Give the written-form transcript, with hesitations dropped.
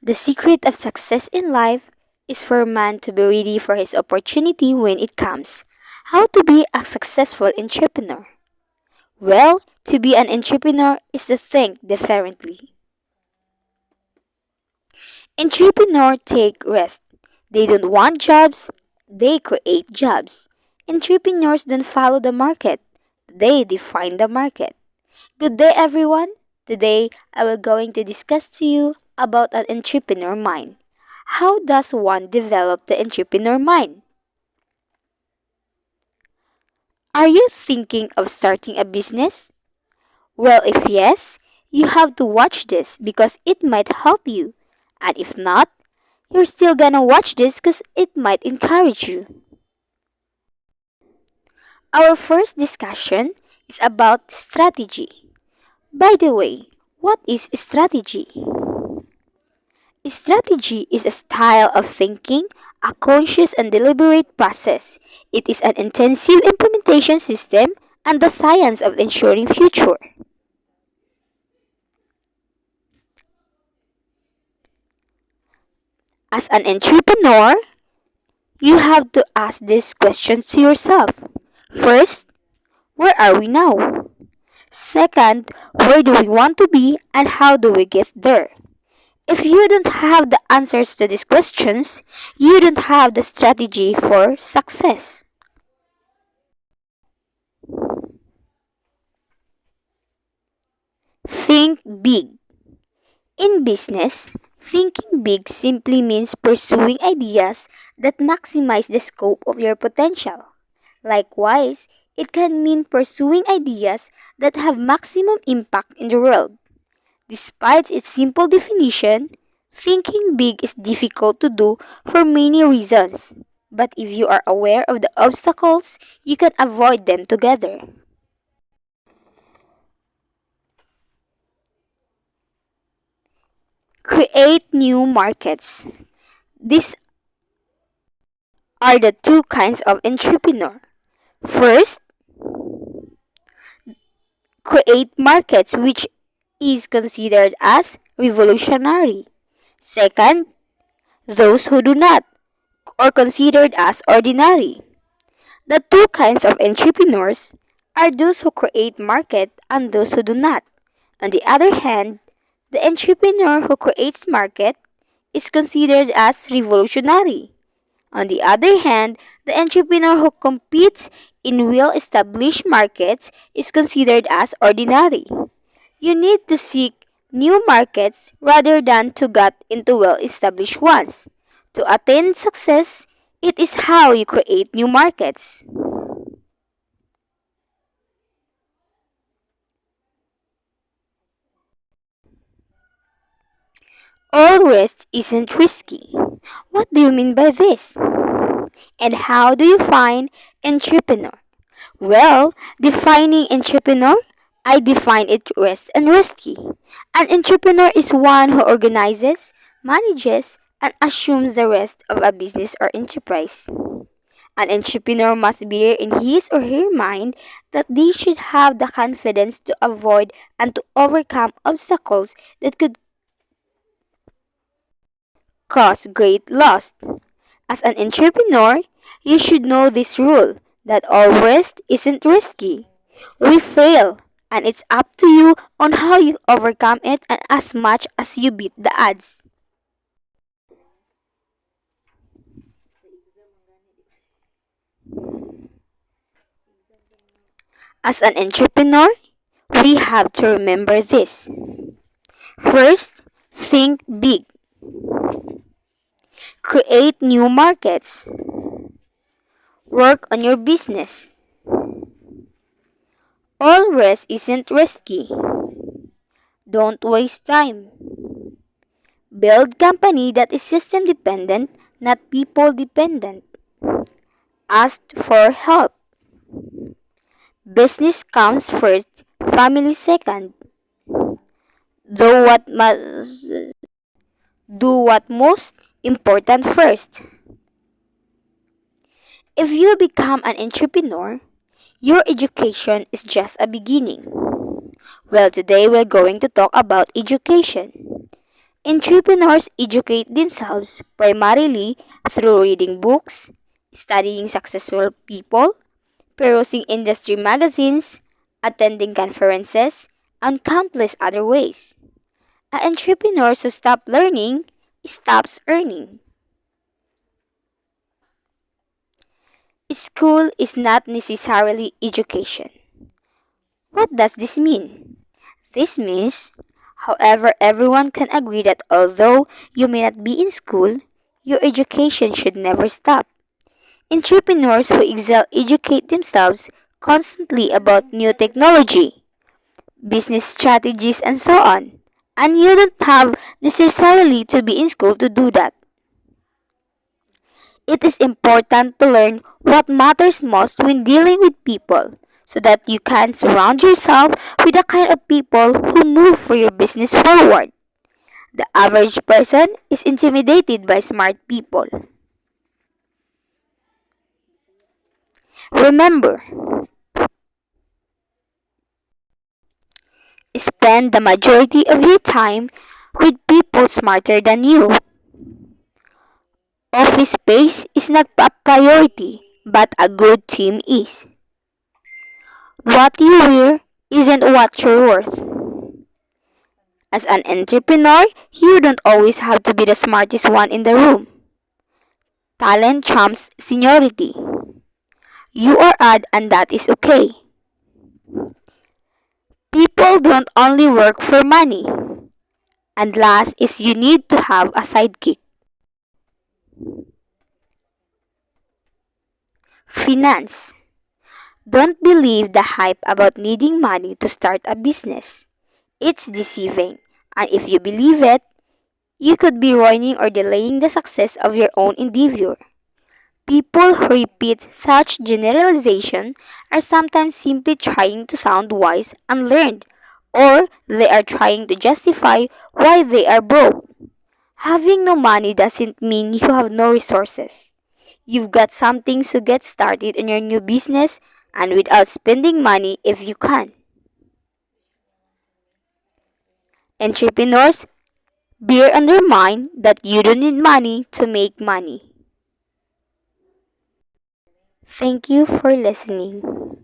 The secret of success in life is for a man to be ready for his opportunity when it comes. How to be a successful entrepreneur? Well, to be an entrepreneur is to think differently. Entrepreneurs take risks. They don't want jobs, they create jobs. Entrepreneurs don't follow the market, they define the market. Good day everyone. Today I will going to discuss to you about an entrepreneur mind. How does one develop the entrepreneur mind? Are you thinking of starting a business? Well, if yes, you have to watch this because it might help you. And if not, you're still gonna watch this because it might encourage you. Our first discussion is about strategy. By the way, what is strategy? Strategy is a style of thinking, a conscious and deliberate process. It is an intensive implementation system and the science of ensuring future. As an entrepreneur, you have to ask these questions to yourself. First, where are we now? Second, where do we want to be and how do we get there? If you don't have the answers to these questions, you don't have the strategy for success. Think big. In business, thinking big simply means pursuing ideas that maximize the scope of your potential. Likewise, it can mean pursuing ideas that have maximum impact in the world. Despite its simple definition, thinking big is difficult to do for many reasons. But if you are aware of the obstacles, you can avoid them together. Create new markets. These are the two kinds of entrepreneur. First, create markets which is considered as revolutionary. Second, those who do not or considered as ordinary. The two kinds of entrepreneurs are those who create market and those who do not. On the other hand, the entrepreneur who creates market is considered as revolutionary. On the other hand, the entrepreneur who competes in well-established markets is considered as ordinary. You need to seek new markets rather than to get into well-established ones. To attain success, it is how you create new markets. All risk isn't risky. What do you mean by this? And how do you find entrepreneur? Well, defining entrepreneur, I define it risk and risky. An entrepreneur is one who organizes, manages, and assumes the risk of a business or enterprise. An entrepreneur must bear in his or her mind that they should have the confidence to avoid and to overcome obstacles that could cause great loss. As an entrepreneur, you should know this rule that all risk isn't risky. We fail, and it's up to you on how you overcome it and as much as you beat the odds. As an entrepreneur, we have to remember this. First, think big. Create new markets. Work on your business. All risk isn't risky. Don't waste time. Build company that is system dependent, not people dependent. Ask for help. Business comes first, family second. Do what must do what most important first. If you become an entrepreneur, your education is just a beginning. Well, today we're going to talk about education. Entrepreneurs educate themselves primarily through reading books, studying successful people, perusing industry magazines, attending conferences, and countless other ways. An entrepreneur who stops learning stops earning. School is not necessarily education. What does this mean? This means, however, everyone can agree that although you may not be in school, your education should never stop. Entrepreneurs who excel educate themselves constantly about new technology, business strategies, and so on. And you don't have necessarily to be in school to do that. It is important to learn what matters most when dealing with people so that you can surround yourself with the kind of people who move for your business forward. The average person is intimidated by smart people. Remember, spend the majority of your time with people smarter than you. Office space is not a priority, but a good team is. What you wear isn't what you're worth. As an entrepreneur, you don't always have to be the smartest one in the room. Talent trumps seniority. You are odd and that is okay. People don't only work for money. And last is you need to have a sidekick. Finance. Don't believe the hype about needing money to start a business. It's deceiving. And if you believe it, you could be ruining or delaying the success of your own endeavor. People who repeat such generalization are sometimes simply trying to sound wise and learned, or they are trying to justify why they are broke. Having no money doesn't mean you have no resources. You've got something to get started in your new business and without spending money if you can. Entrepreneurs, bear in their mind that you don't need money to make money. Thank you for listening.